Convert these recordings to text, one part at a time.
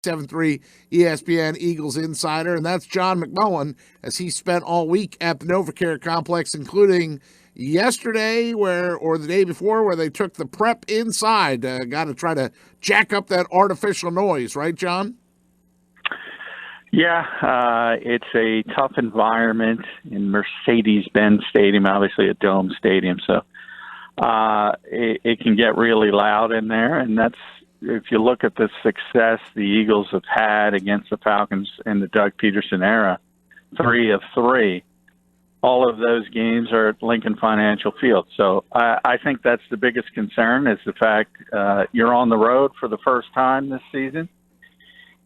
7-3 ESPN Eagles insider, and that's John McMullen, as he spent all week at the NovaCare complex, including yesterday or the day before, where they took the prep inside. Got to try to jack up that artificial noise, right, John? Yeah, it's a tough environment in Mercedes-Benz Stadium, obviously a dome stadium, so it can get really loud in there, and that's, if you look at the success the Eagles have had against the Falcons in the Doug Peterson era, 3 of 3, all of those games are at Lincoln Financial Field. So I think that's the biggest concern, is the fact you're on the road for the first time this season,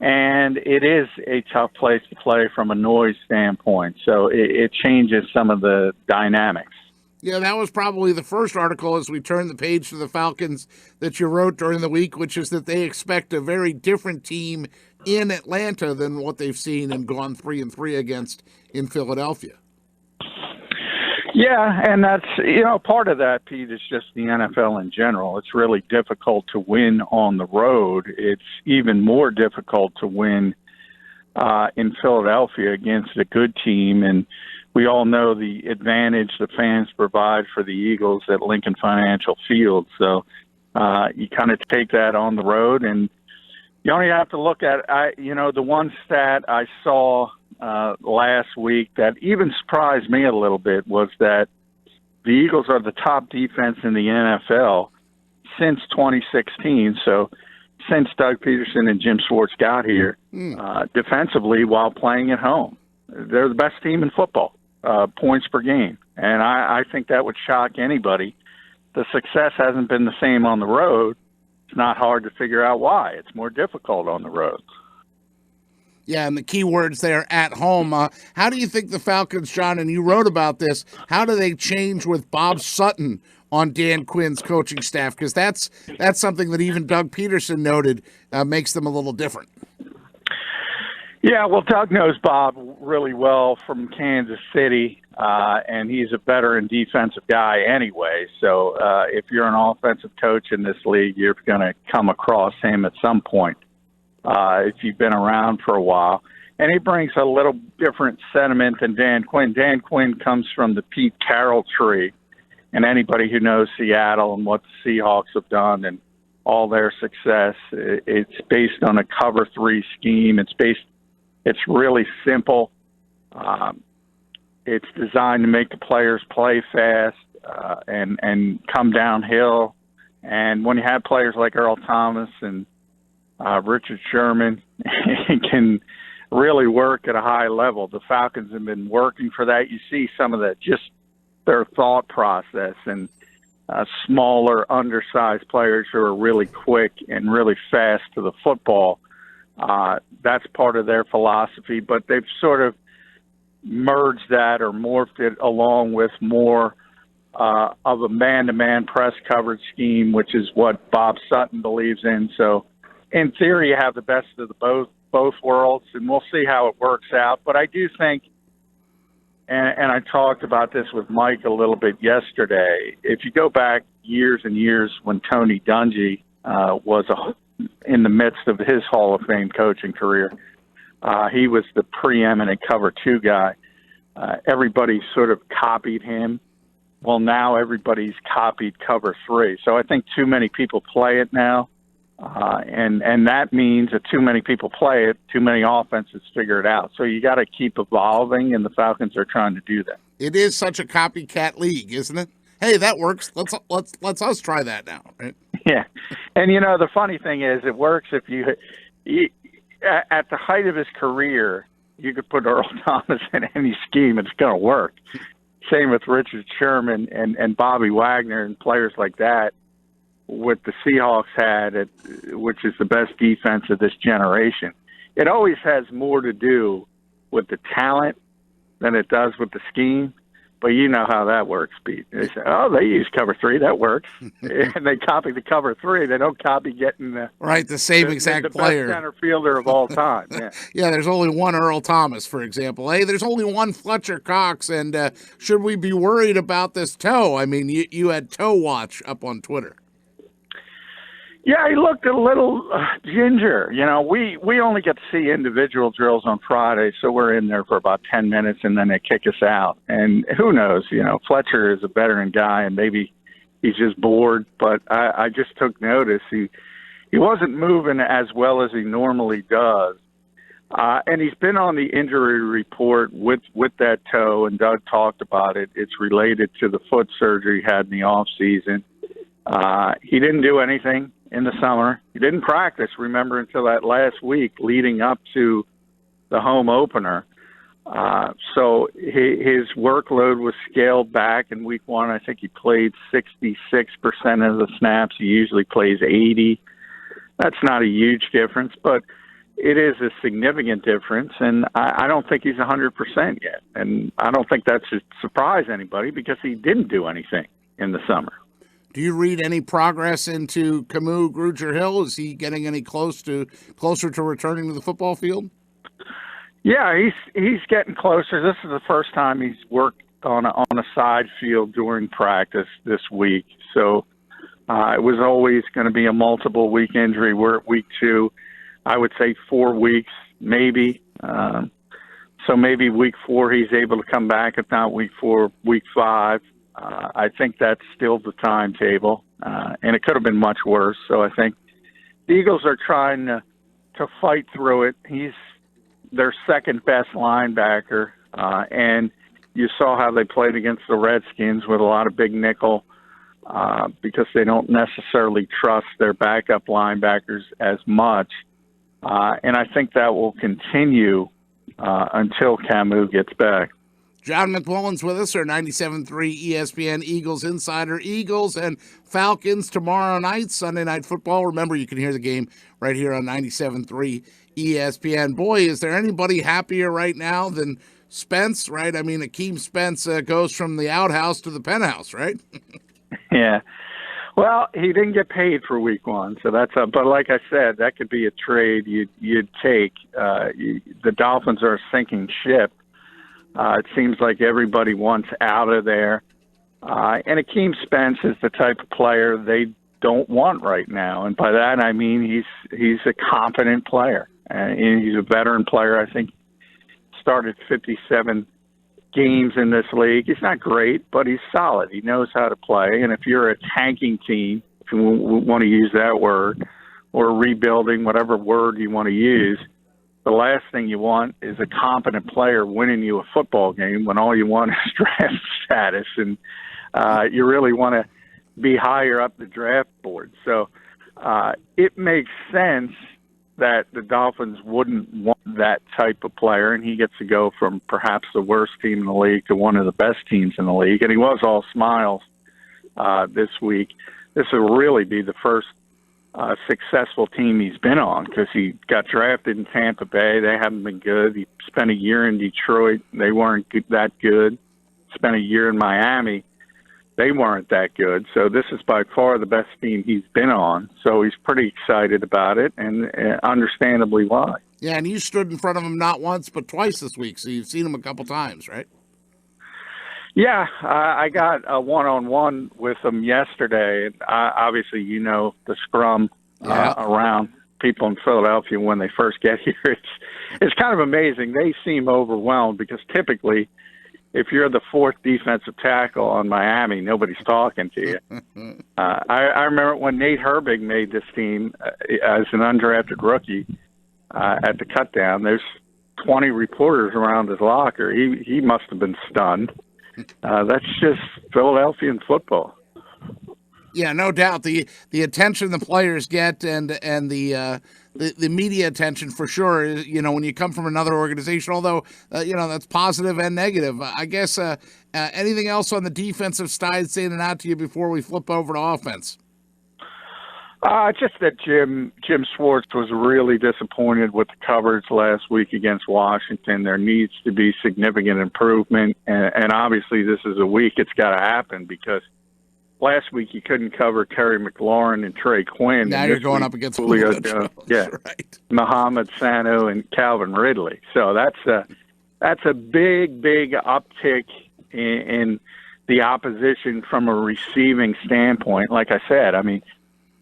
and it is a tough place to play from a noise standpoint. So it changes some of the dynamics. Yeah, that was probably the first article as we turn the page to the Falcons that you wrote during the week, which is that they expect a very different team in Atlanta than what they've seen and gone 3-3 against in Philadelphia. Yeah, and that's, part of that, Pete, is just the NFL in general. It's really difficult to win on the road. It's even more difficult to win in Philadelphia against a good team, and we all know the advantage the fans provide for the Eagles at Lincoln Financial Field. So you kind of take that on the road, and you only have to look at, the one stat I saw last week that even surprised me a little bit was that the Eagles are the top defense in the NFL since 2016. So since Doug Peterson and Jim Schwartz got here, defensively while playing at home. They're the best team in football, points per game. And I think that would shock anybody. The success hasn't been the same on the road. It's not hard to figure out why. It's more difficult on the road. Yeah, and the key words there, at home. How do you think the Falcons, John, and you wrote about this, how do they change with Bob Sutton on Dan Quinn's coaching staff? Because that's something that even Doug Peterson noted makes them a little different. Yeah, well, Doug knows Bob really well from Kansas City, and he's a veteran defensive guy anyway. So if you're an offensive coach in this league, you're going to come across him at some point if you've been around for a while. And he brings a little different sentiment than Dan Quinn. Dan Quinn comes from the Pete Carroll tree, and anybody who knows Seattle and what the Seahawks have done and all their success, it's based on a cover 3 scheme. It's really simple. It's designed to make the players play fast and come downhill. And when you have players like Earl Thomas and Richard Sherman, it can really work at a high level. The Falcons have been working for that. You see some of that, just their thought process, and smaller, undersized players who are really quick and really fast to the football. That's part of their philosophy, but they've sort of merged that or morphed it along with more of a man-to-man press coverage scheme, which is what Bob Sutton believes in. So in theory, you have the best of the both worlds, and we'll see how it works out. But I do think, and I talked about this with Mike a little bit yesterday, if you go back years and years when Tony Dungy was in the midst of his Hall of Fame coaching career, he was the preeminent cover 2 guy. Everybody sort of copied him. Well, now everybody's copied cover 3. So I think too many people play it now. And that means that too many people play it, too many offenses figure it out. So you got to keep evolving, and the Falcons are trying to do that. It is such a copycat league, isn't it? Hey, that works. Let's us try that now, right? Yeah. And, the funny thing is, it works if you at the height of his career, you could put Earl Thomas in any scheme, it's going to work. Same with Richard Sherman and Bobby Wagner and players like that. What the Seahawks had, which is the best defense of this generation. It always has more to do with the talent than it does with the scheme. But you know how that works, Pete. They say, they use cover 3, that works. And they copy the cover 3. They don't copy getting the same exact player. Best center fielder of all time. Yeah. Yeah, there's only one Earl Thomas, for example. Hey, there's only one Fletcher Cox, and should we be worried about this toe? I mean, you had toe watch up on Twitter. Yeah, he looked a little ginger. You know, we only get to see individual drills on Friday, so we're in there for about 10 minutes, and then they kick us out. And who knows? You know, Fletcher is a veteran guy, and maybe he's just bored. But I just took notice. He wasn't moving as well as he normally does. And he's been on the injury report with that toe, and Doug talked about it. It's related to the foot surgery he had in the off season. He didn't do anything in the summer. He didn't practice, remember, until that last week leading up to the home opener. So his workload was scaled back in week one. I think he played 66% of the snaps. He usually plays 80. That's not a huge difference, but it is a significant difference, and I don't think he's 100% yet. And I don't think that should surprise anybody because he didn't do anything in the summer. Do you read any progress into Camus Grugier-Hill? Is he getting any closer to returning to the football field? Yeah, he's getting closer. This is the first time he's worked on a side field during practice this week. So it was always going to be a multiple week injury. We're at week 2. I would say 4 weeks, maybe. So maybe week 4 he's able to come back. If not week 4, week 5. I think that's still the timetable, and it could have been much worse. So I think the Eagles are trying to fight through it. He's their second best linebacker, and you saw how they played against the Redskins with a lot of big nickel because they don't necessarily trust their backup linebackers as much. And I think that will continue until Camus gets back. John McMullen's with us, our 97.3 ESPN Eagles insider. Eagles and Falcons tomorrow night, Sunday Night Football. Remember, you can hear the game right here on 97.3 ESPN. Boy, is there anybody happier right now than Spence, right? I mean, Akeem Spence goes from the outhouse to the penthouse, right? Yeah. Well, he didn't get paid for week 1, so that's but like I said, that could be a trade you'd take. The Dolphins are a sinking ship. It seems like everybody wants out of there. And Akeem Spence is the type of player they don't want right now. And by that, I mean he's a competent player. And he's a veteran player. I think started 57 games in this league. He's not great, but he's solid. He knows how to play. And if you're a tanking team, if you want to use that word, or rebuilding, whatever word you want to use, the last thing you want is a competent player winning you a football game when all you want is draft status. And you really want to be higher up the draft board. So it makes sense that the Dolphins wouldn't want that type of player, and he gets to go from perhaps the worst team in the league to one of the best teams in the league. And he was all smiles this week. This will really be the first successful team he's been on because he got drafted in Tampa Bay. They haven't been good. He spent a year in Detroit. They weren't that good. Spent a year in Miami. They weren't that good. So this is by far the best team he's been on. So he's pretty excited about it, and understandably why. Yeah, and you stood in front of him not once but twice this week, so you've seen him a couple times, right? Yeah, I got a one-on-one with him yesterday. And obviously, you know, the scrum around people in Philadelphia when they first get here. It's kind of amazing. They seem overwhelmed because typically – if you're the 4th defensive tackle on Miami, nobody's talking to you. I remember when Nate Herbig made this team as an undrafted rookie at the cutdown, there's 20 reporters around his locker. He must have been stunned. That's just Philadelphian football. Yeah, no doubt. The attention the players get and the media attention for sure. You know, when you come from another organization, although you know that's positive and negative. I guess anything else on the defensive side standing out to you before we flip over to offense? Just that Jim Schwartz was really disappointed with the coverage last week against Washington. There needs to be significant improvement, and obviously this is a week it's got to happen because last week you couldn't cover Terry McLaurin and Trey Quinn. Now you're going up against Julio Jones. Yeah, right. Mohamed Sanu and Calvin Ridley. So that's a big uptick in the opposition from a receiving standpoint. Like I said, I mean,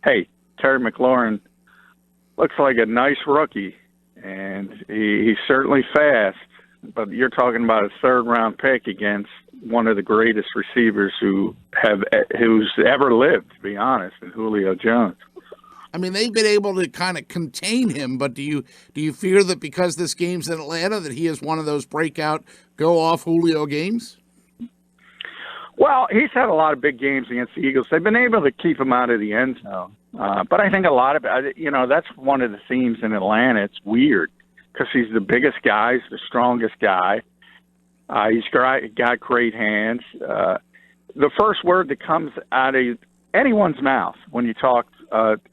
hey, Terry McLaurin looks like a nice rookie, and he's certainly fast. But you're talking about a third-round pick against one of the greatest receivers who's ever lived, to be honest, in Julio Jones. I mean, they've been able to kind of contain him, but do you fear that because this game's in Atlanta that he is one of those breakout, go-off Julio games? Well, he's had a lot of big games against the Eagles. They've been able to keep him out of the end zone. But I think a lot of it, that's one of the themes in Atlanta. It's weird because he's the biggest guy, he's the strongest guy. He's got great hands. The first word that comes out of anyone's mouth when you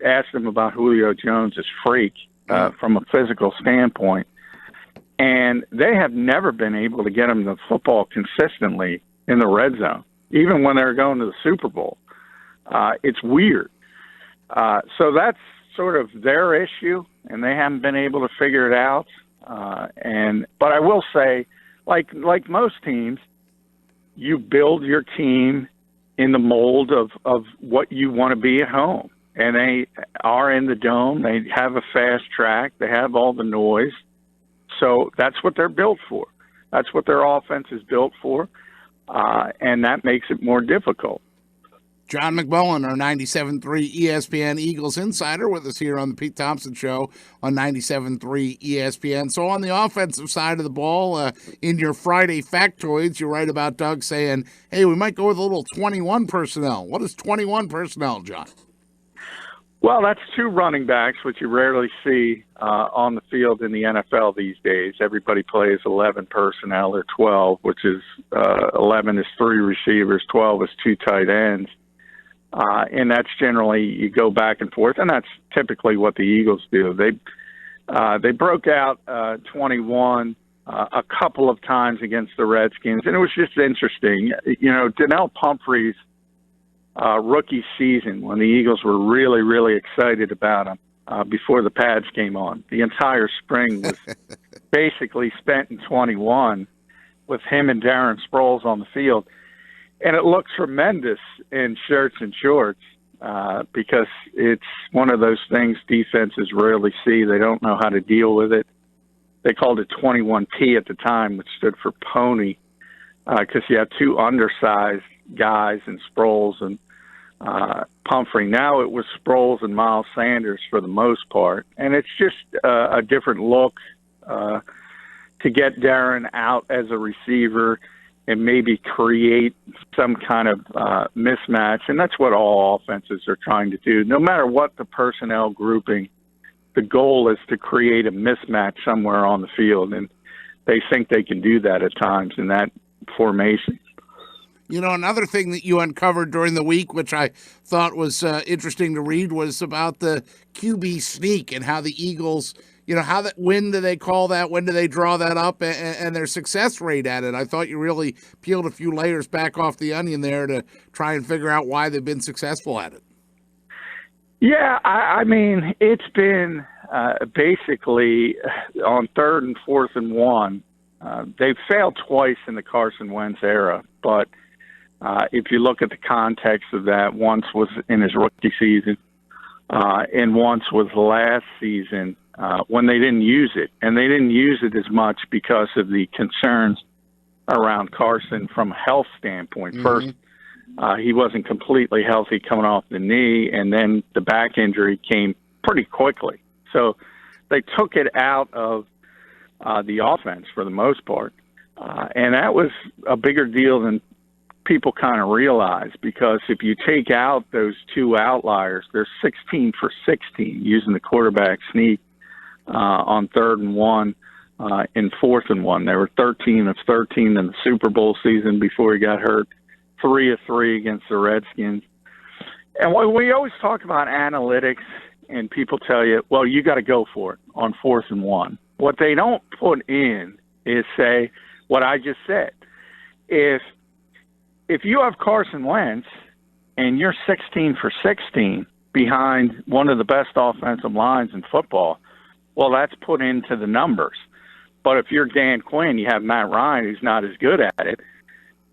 ask them about Julio Jones is freak from a physical standpoint. And they have never been able to get him the football consistently in the red zone, even when they're going to the Super Bowl. It's weird. So that's sort of their issue, and they haven't been able to figure it out. But I will say, like most teams, you build your team in the mold of what you want to be at home. And they are in the dome. They have a fast track. They have all the noise. So that's what they're built for. That's what their offense is built for. And that makes it more difficult. John McMullen, our 97.3 ESPN Eagles insider, with us here on the Pete Thompson Show on 97.3 ESPN. So on the offensive side of the ball, in your Friday factoids, you write about Doug saying, hey, we might go with a little 21 personnel. What is 21 personnel, John? Well, that's two running backs, which you rarely see on the field in the NFL these days. Everybody plays 11 personnel or 12, which is 11 is 3 receivers, 12 is 2 tight ends. And that's generally you go back and forth, and that's typically what the Eagles do. They broke out 21 a couple of times against the Redskins, and it was just interesting. Donnell Pumphrey's rookie season, when the Eagles were really, really excited about him before the pads came on. The entire spring was basically spent in 21 with him and Darren Sproles on the field. And it looked tremendous in shirts and shorts because it's one of those things defenses rarely see. They don't know how to deal with it. They called it 21P at the time, which stood for pony, because you have two undersized guys in Sproles and Pumphrey. Now it was Sproles and Miles Sanders for the most part. And it's just a different look to get Darren out as a receiver and maybe create some kind of mismatch. And that's what all offenses are trying to do. No matter what the personnel grouping, the goal is to create a mismatch somewhere on the field. And they think they can do that at times in that formation. Another thing that you uncovered during the week, which I thought was interesting to read, was about the QB sneak and how the Eagles, when do they call that? When do they draw that up? And their success rate at it. I thought you really peeled a few layers back off the onion there to try and figure out why they've been successful at it. Yeah, I mean, it's been basically on 3rd and 4th and 1. They've failed twice in the Carson Wentz era, but if you look at the context of that, once was in his rookie season and once was last season when they didn't use it. And they didn't use it as much because of the concerns around Carson from a health standpoint. Mm-hmm. First, he wasn't completely healthy coming off the knee, and then the back injury came pretty quickly. So they took it out of the offense for the most part. And that was a bigger deal than people kind of realize, because if you take out those two outliers, they're 16 for 16 using the quarterback sneak on 3rd and 1 and 4th and 1. They were 13 of 13 in the Super Bowl season before he got hurt, 3 of 3 against the Redskins. And we always talk about analytics, and people tell you, well, you got to go for it on 4th and 1. What they don't put in is say what I just said. If you have Carson Wentz and you're 16 for 16 behind one of the best offensive lines in football, well, that's put into the numbers. But if you're Dan Quinn, you have Matt Ryan, who's not as good at it,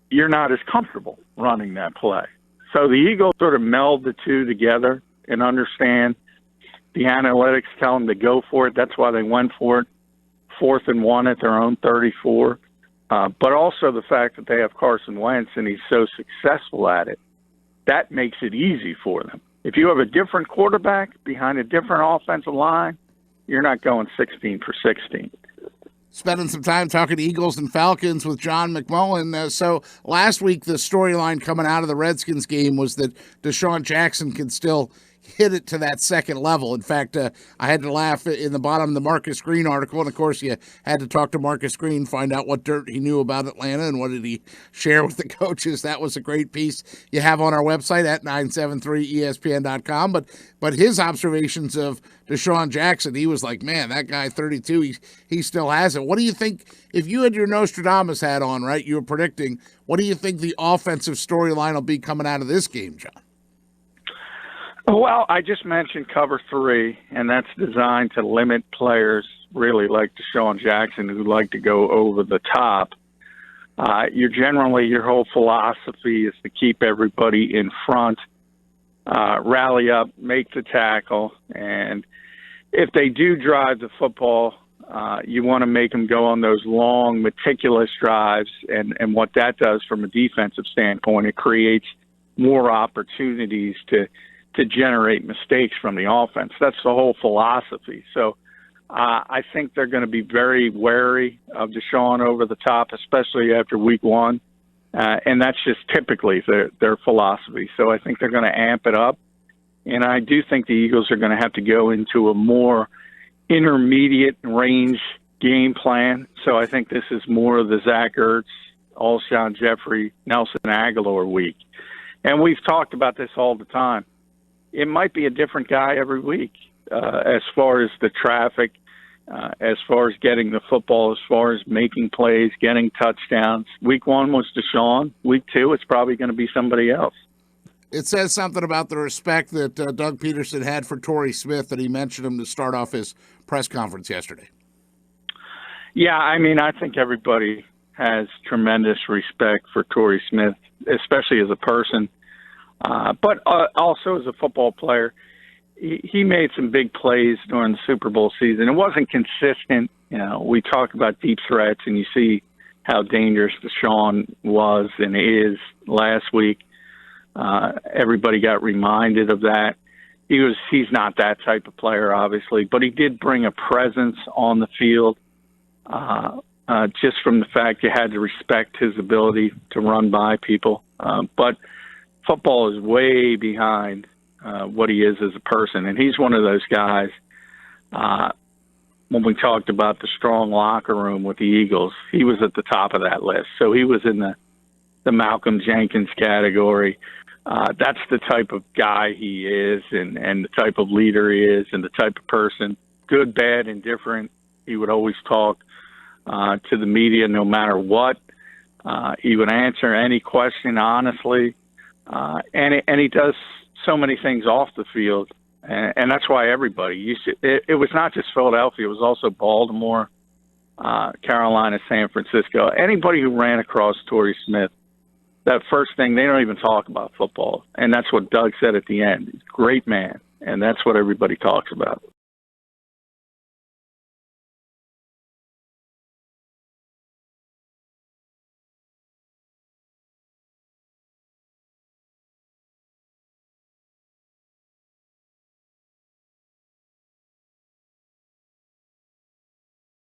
you're not as comfortable running that play. So the Eagles sort of meld the two together. and understand the analytics tell them to go for it. That's why they went for it. 4th and 1 at their own 34. But also the fact that they have Carson Wentz and he's so successful at it, that makes it easy for them. If you have a different quarterback behind a different offensive line, you're not going 16 for 16. Spending some time talking Eagles and Falcons with John McMullen. So last week, the storyline coming out of the Redskins game was that Deshaun Jackson can still hit it to that second level. In fact, I had to laugh in the bottom of the Marcus Green article, and of course you had to talk to Marcus Green, find out what dirt he knew about Atlanta and what did he share with the coaches. That was a great piece you have on our website at 973ESPN.com. But his observations of Deshaun Jackson, he was like, man, that guy 32, he still has it. What do you think, if you had your Nostradamus hat on, right, you were predicting, what do you think the offensive storyline will be coming out of this game, John? Well, I just mentioned cover 3, and that's designed to limit players really like Deshaun Jackson who like to go over the top. Your whole philosophy is to keep everybody in front, rally up, make the tackle, and if they do drive the football, you want to make them go on those long, meticulous drives, and what that does from a defensive standpoint, it creates more opportunities to generate mistakes from the offense. That's the whole philosophy. So I think they're going to be very wary of Deshaun over the top, especially after week 1. And that's just typically their philosophy. So I think they're going to amp it up. And I do think the Eagles are going to have to go into a more intermediate range game plan. So I think this is more of the Zach Ertz, Alshon Jeffrey, Nelson Aguilar week. And we've talked about this all the time. It might be a different guy every week as far as the traffic, as far as getting the football, as far as making plays, getting touchdowns. Week 1 was Deshaun. Week 2, it's probably going to be somebody else. It says something about the respect that Doug Peterson had for Torrey Smith that he mentioned him to start off his press conference yesterday. Yeah, I mean, I think everybody has tremendous respect for Torrey Smith, especially as a person. But also as a football player, he made some big plays during the Super Bowl season. It wasn't consistent. You know, we talk about deep threats, and you see how dangerous Deshaun was and is last week. Everybody got reminded of that. He's not that type of player, obviously, but he did bring a presence on the field just from the fact you had to respect his ability to run by people. But football is way behind what he is as a person. And he's one of those guys, when we talked about the strong locker room with the Eagles, he was at the top of that list. So he was in the Malcolm Jenkins category. That's the type of guy he is and the type of leader he is and the type of person, good, bad, indifferent. He would always talk to the media no matter what. He would answer any question honestly. And he does so many things off the field, and that's why everybody it was not just Philadelphia; it was also Baltimore, Carolina, San Francisco. Anybody who ran across Torrey Smith, that first thing, they don't even talk about football, and that's what Doug said at the end. He's a great man, and that's what everybody talks about.